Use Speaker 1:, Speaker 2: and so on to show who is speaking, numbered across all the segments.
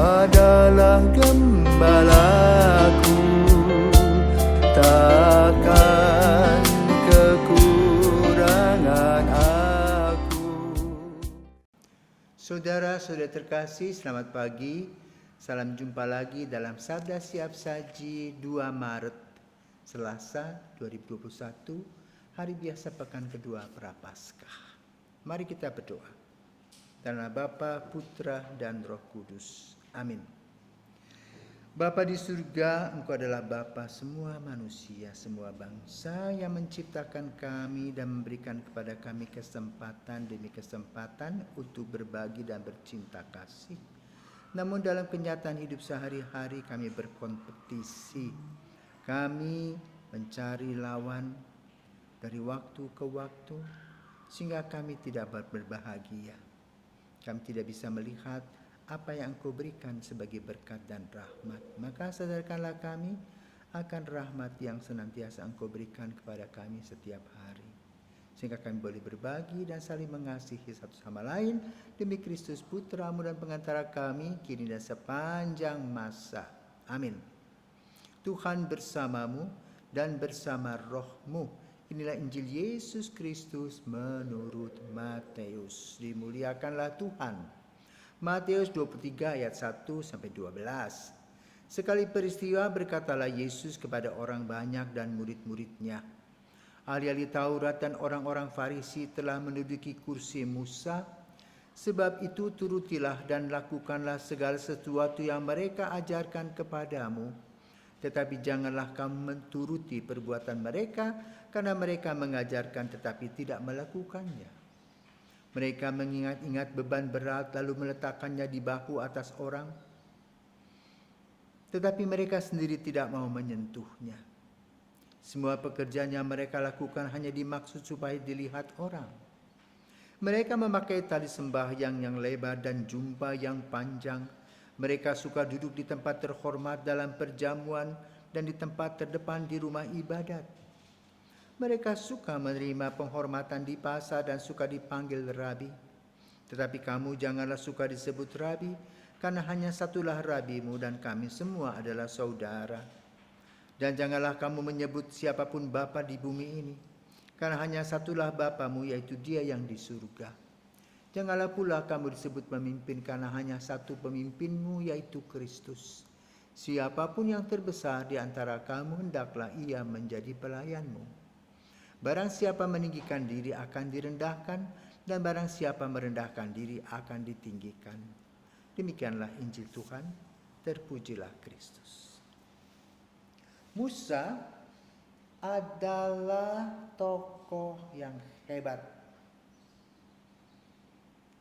Speaker 1: adalah gembalaku, takkan kekurangan aku.
Speaker 2: Saudara-saudara terkasih, selamat pagi. Salam jumpa lagi dalam Sabda Siap Saji 2 Maret, Selasa 2021, hari biasa pekan kedua Prapaskah. Mari kita berdoa. Dalam nama Bapa, Putra, dan Roh Kudus. Amin. Bapa di surga, Engkau adalah Bapa semua manusia, semua bangsa yang menciptakan kami dan memberikan kepada kami kesempatan demi kesempatan untuk berbagi dan bercinta kasih. Namun dalam kenyataan hidup sehari-hari kami berkompetisi. Kami mencari lawan dari waktu ke waktu sehingga kami tidak berbahagia. Kami tidak bisa melihat apa yang Engkau berikan sebagai berkat dan rahmat. Maka sadarkanlah kami akan rahmat yang senantiasa Engkau berikan kepada kami setiap hari. Sehingga kami boleh berbagi dan saling mengasihi satu sama lain demi Kristus Putra-Mu dan pengantara kami, kini dan sepanjang masa. Amin. Tuhan bersamamu dan bersama roh-Mu. Inilah Injil Yesus Kristus menurut Matius. Dimuliakanlah Tuhan. Matius 23 ayat 1-12. Sekali peristiwa berkatalah Yesus kepada orang banyak dan murid-muridnya, ahli-ahli Taurat dan orang-orang Farisi telah menduduki kursi Musa. Sebab itu turutilah dan lakukanlah segala sesuatu yang mereka ajarkan kepadamu. Tetapi janganlah kamu menturuti perbuatan mereka, karena mereka mengajarkan tetapi tidak melakukannya. Mereka mengingat-ingat beban berat lalu meletakkannya di bahu atas orang, tetapi mereka sendiri tidak mau menyentuhnya. Semua pekerjaan yang mereka lakukan hanya dimaksud supaya dilihat orang. Mereka memakai tali sembahyang yang lebar dan jubah yang panjang. Mereka suka duduk di tempat terhormat dalam perjamuan dan di tempat terdepan di rumah ibadat. Mereka suka menerima penghormatan di pasar dan suka dipanggil rabi. Tetapi kamu janganlah suka disebut rabi, karena hanya satulah rabimu dan kami semua adalah saudara. Dan janganlah kamu menyebut siapapun bapa di bumi ini, karena hanya satulah Bapamu, yaitu Dia yang di surga. Janganlah pula kamu disebut pemimpin, karena hanya satu pemimpinmu, yaitu Kristus. Siapapun yang terbesar di antara kamu, hendaklah ia menjadi pelayanmu. Barang siapa meninggikan diri akan direndahkan, dan barang siapa merendahkan diri akan ditinggikan. Demikianlah Injil Tuhan, terpujilah Kristus. Musa adalah tokoh yang hebat.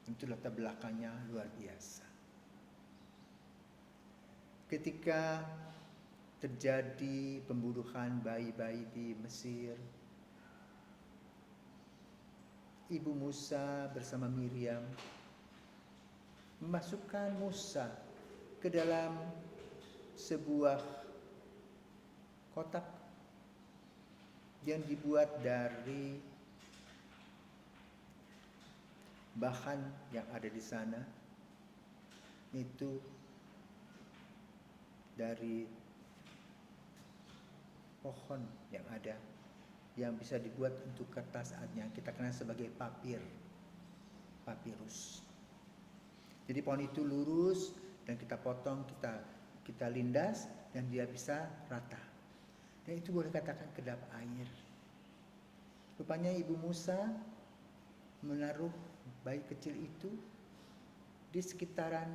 Speaker 2: Itu latar belakangnya luar biasa. Ketika terjadi pembunuhan bayi-bayi di Mesir, Ibu Musa bersama Miriam memasukkan Musa ke dalam sebuah kotak yang dibuat dari bahan yang ada di sana, itu dari pohon yang ada, yang bisa dibuat untuk kertas yang kita kenal sebagai papirus. Jadi pohon itu lurus dan kita potong, kita lindas dan dia bisa rata. Dan itu boleh katakan kedap air. Rupanya Ibu Musa menaruh bayi kecil itu di sekitaran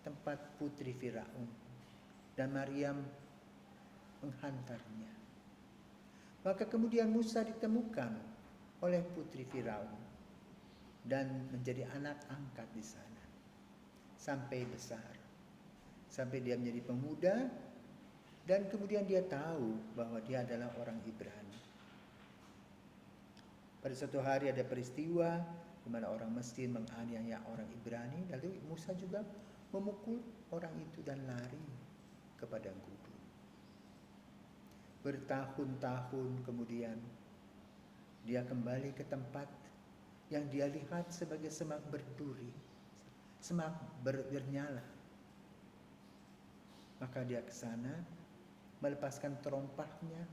Speaker 2: tempat putri Firaun, dan Maryam menghantarnya. Maka kemudian Musa ditemukan oleh putri Firaun dan menjadi anak angkat di sana sampai besar, sampai dia menjadi pemuda, dan kemudian dia tahu bahwa dia adalah orang Ibrani. Pada suatu hari ada peristiwa di mana orang Mesir menganiaya orang Ibrani, lalu Musa juga memukul orang itu dan lari ke padang gurun. Bertahun-tahun kemudian dia kembali ke tempat yang dia lihat sebagai semak berduri, semak bernyala. Maka dia ke sana, melepaskan terompahnya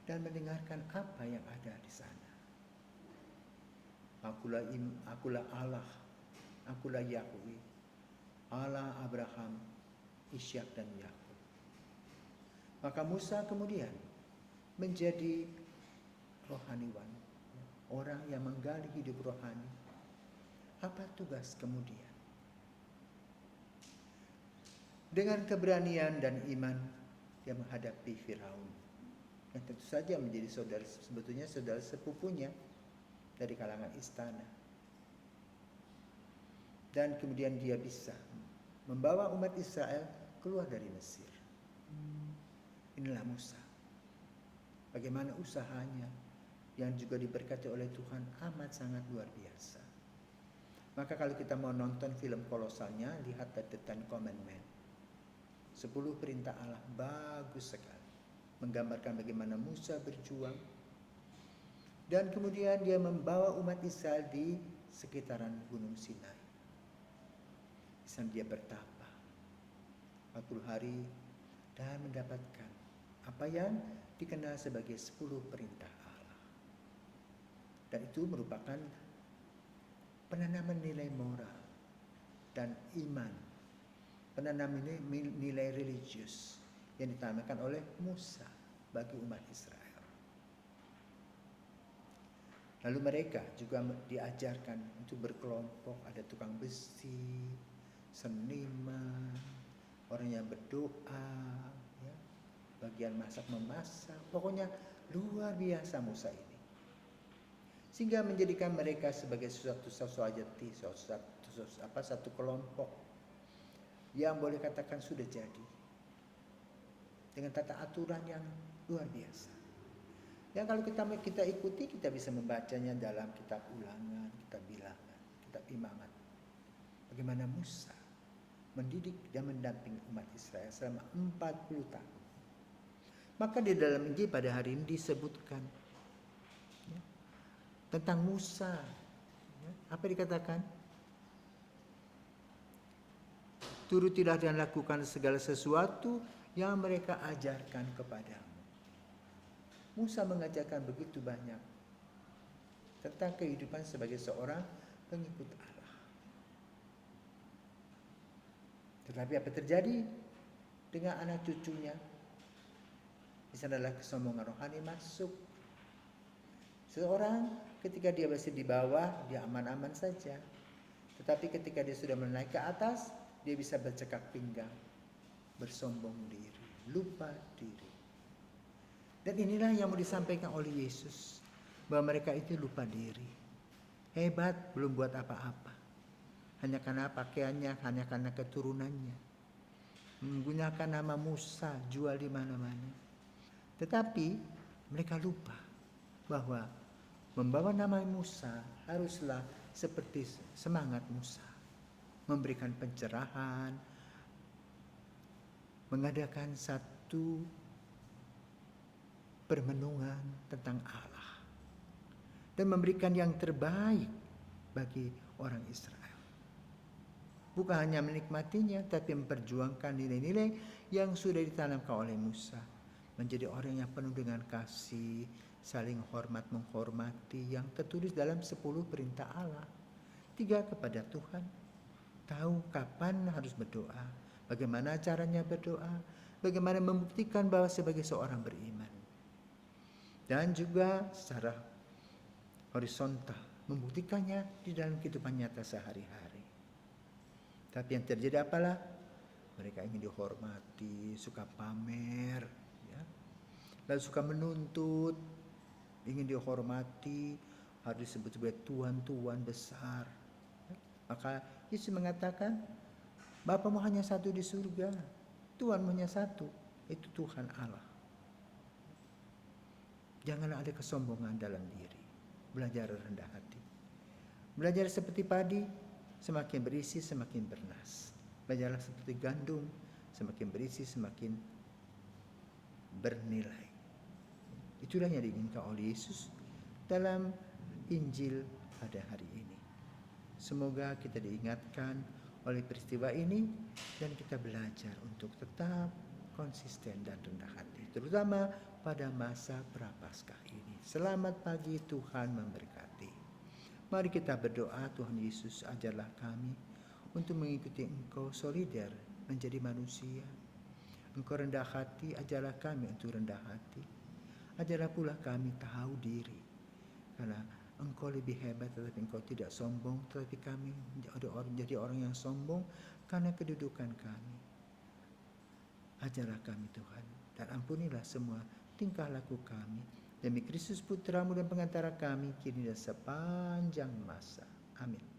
Speaker 2: dan mendengarkan apa yang ada di sana. Akulah Allah, akulah Yahweh, Allah Abraham, Ishak dan Yakub. Maka Musa kemudian menjadi rohaniwan, orang yang menggali hidup rohani. Apa tugas kemudian? Dengan keberanian dan iman dia menghadapi Firaun, yang tentu saja menjadi sebetulnya saudara sepupunya dari kalangan istana. Dan kemudian dia bisa membawa umat Israel keluar dari Mesir. Inilah Musa. Bagaimana usahanya yang juga diberkati oleh Tuhan amat sangat luar biasa. Maka kalau kita mau nonton film kolosalnya, lihat The Ten Commandments. 10 perintah Allah bagus sekali. Menggambarkan bagaimana Musa berjuang. Dan kemudian dia membawa umat Israel di sekitaran Gunung Sinai. Di sana dia bertapa 40 hari dan mendapatkan apa yang dikenal sebagai 10 perintah Allah. Dan itu merupakan penanaman nilai moral dan iman, penanaman nilai religius yang ditanamkan oleh Musa bagi umat Israel. Lalu mereka juga diajarkan untuk berkelompok, ada tukang besi, seniman, orang yang berdoa, ya, bagian masak memasak, pokoknya luar biasa Musa ini. Sehingga menjadikan mereka sebagai satu kelompok yang boleh katakan sudah jadi dengan tata aturan yang luar biasa. Dan kalau kita ikuti, kita bisa membacanya dalam kitab Ulangan, kitab Bilangan, kitab Imamat. Bagaimana Musa mendidik dan mendampingi umat Israel selama 40 tahun. Maka di dalam Injil pada hari ini disebutkan ya, tentang Musa. Ya, apa dikatakan? Turutilah dan lakukan segala sesuatu yang mereka ajarkan kepadamu. Musa mengajarkan begitu banyak tentang kehidupan sebagai seorang pengikut Allah. Tetapi apa terjadi dengan anak cucunya? Di sanalah kesombongan rohani masuk. Seorang ketika dia masih di bawah, dia aman-aman saja. Tetapi ketika dia sudah menaik ke atas, dia bisa bercakap pinggang, bersombong diri, lupa diri. Dan inilah yang mau disampaikan oleh Yesus, bahwa mereka itu lupa diri. Hebat, belum buat apa-apa. Hanya karena pakaiannya, hanya karena keturunannya. Menggunakan nama Musa, jual di mana-mana. Tetapi mereka lupa bahwa membawa nama Musa haruslah seperti semangat Musa. Memberikan pencerahan, mengadakan satu permenungan tentang Allah dan memberikan yang terbaik bagi orang Israel. Bukan hanya menikmatinya, tapi memperjuangkan nilai-nilai yang sudah ditanamkan oleh Musa. Menjadi orang yang penuh dengan kasih, saling hormat menghormati, yang tertulis dalam 10 perintah Allah. 3 kepada Tuhan, tahu kapan harus berdoa, bagaimana caranya berdoa, bagaimana membuktikan bahwa sebagai seorang beriman. Dan juga secara horizontal, membuktikannya di dalam kehidupan nyata sehari-hari. Tapi yang terjadi apalah? Mereka ingin dihormati, suka pamer, ya. Lalu suka menuntut, ingin dihormati, harus disebut sebagai tuan-tuan besar. Maka Yesus mengatakan, Bapamu hanya satu di surga, Tuhanmu hanya satu, itu Tuhan Allah. Janganlah ada kesombongan dalam diri. Belajar rendah hati. Belajar seperti padi, semakin berisi semakin bernas. Belajarlah seperti gandum, semakin berisi semakin bernilai. Itulah yang diinginkan oleh Yesus dalam Injil pada hari ini. Semoga kita diingatkan oleh peristiwa ini, dan kita belajar untuk tetap konsisten dan rendah hati, terutama pada masa Prapaskah ini. Selamat pagi, Tuhan memberkati. Mari kita berdoa. Tuhan Yesus, ajarlah kami untuk mengikuti Engkau solider menjadi manusia. Engkau rendah hati, ajarlah kami untuk rendah hati. Ajarlah pula kami tahu diri, karena Engkau lebih hebat tetapi Engkau tidak sombong, tetapi kami jadi orang yang sombong karena kedudukan kami. Ajarlah kami Tuhan, dan ampunilah semua tingkah laku kami. Demi Kristus Putramu dan pengantara kami, kini dan sepanjang masa. Amin.